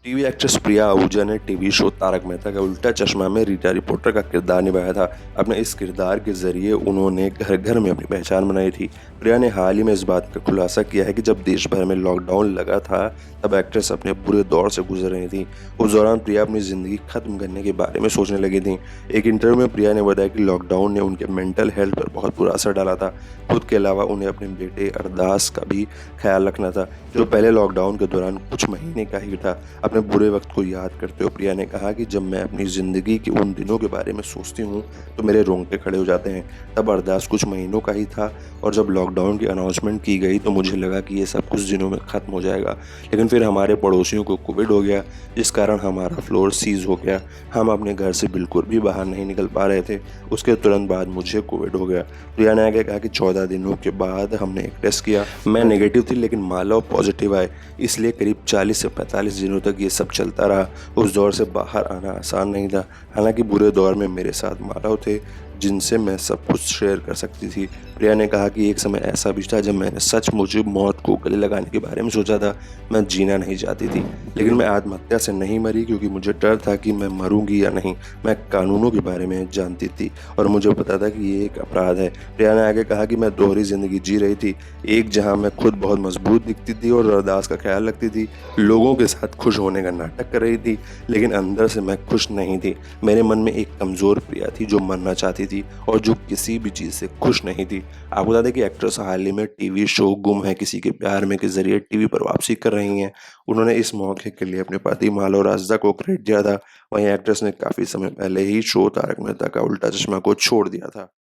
TV actress प्रिया आहूजा ने TV show Tarak Mehta का उल्टा चश्मा में रीटा रिपोर्टर का किरदार निभाया था। अपने इस किरदार के जरिए उन्होंने घर घर में अपनी पहचान बनाई थी। प्रिया ने हाल ही में इस बात का खुलासा किया है कि जब देश भर में लॉकडाउन लगा था, तब एक्ट्रेस अपने बुरे दौर से गुजर रही थी। उस दौरान प्रिया अपनी जिंदगी खत्म करने के बारे में सोचने लगी थी। एक इंटरव्यू में प्रिया ने बताया कि लॉकडाउन ने उनके मेंटल हेल्थ पर बहुत बुरा असर डाला था। खुद के अलावा उन्हें अपने बेटे अरदास का भी ख्याल रखना था, जो पहले लॉकडाउन के दौरान कुछ महीने का ही था। अपने बुरे वक्त को याद करते हुए प्रिया ने कहा कि जब मैं अपनी ज़िंदगी के उन दिनों के बारे में सोचती हूँ तो मेरे रोंगटे खड़े हो जाते हैं। तब अरदास कुछ महीनों का ही था और जब लॉकडाउन की अनाउंसमेंट की गई तो मुझे लगा कि ये सब कुछ दिनों में ख़त्म हो जाएगा। लेकिन फिर हमारे पड़ोसियों को कोविड हो गया, जिस कारण हमारा फ्लोर सीज हो गया। हम अपने घर से बिल्कुल भी बाहर नहीं निकल पा रहे थे। उसके तुरंत बाद मुझे कोविड हो गया। प्रिया ने आगे कहा कि 14 दिनों के बाद हमने एक टेस्ट किया, मैं नेगेटिव थी लेकिन मालव पॉजिटिव आए। इसलिए करीब 40 से 45 दिनों तक ये सब चलता रहा। उस दौर से बाहर आना आसान नहीं था। हालांकि बुरे दौर में मेरे साथ माधव थे, जिनसे मैं सब कुछ शेयर कर सकती थी। प्रिया ने कहा कि एक समय ऐसा भी था जब मैंने सचमुच मौत को गले लगाने के बारे में सोचा था। मैं जीना नहीं चाहती थी, लेकिन मैं आत्महत्या से नहीं मरी क्योंकि मुझे डर था कि मैं मरूंगी या नहीं। मैं कानूनों के बारे में जानती थी और मुझे पता था कि ये एक अपराध है। प्रिया ने आगे कहा कि मैं दोहरी जिंदगी जी रही थी, एक जहां मैं खुद बहुत मजबूत दिखती थी और अरदास का ख्याल रखती थी, लोगों के साथ खुश होने का नाटक कर रही थी, लेकिन अंदर से मैं खुश नहीं थी। मेरे मन में एक कमज़ोर प्रिया थी जो मरना चाहती थी और जो किसी भी चीज़ से खुश नहीं थी। आपको बता दें कि एक्ट्रेस हाल ही में टीवी शो गुम है किसी के प्यार में के ज़रिए टीवी पर वापसी कर रही हैं। उन्होंने इस मौके के लिए अपने पति मालव राजदा को क्रेडिट दिया था। वहीं एक्ट्रेस ने काफ़ी समय पहले ही शो तारक मेहता का उल्टा चश्मा को छोड़ दिया था।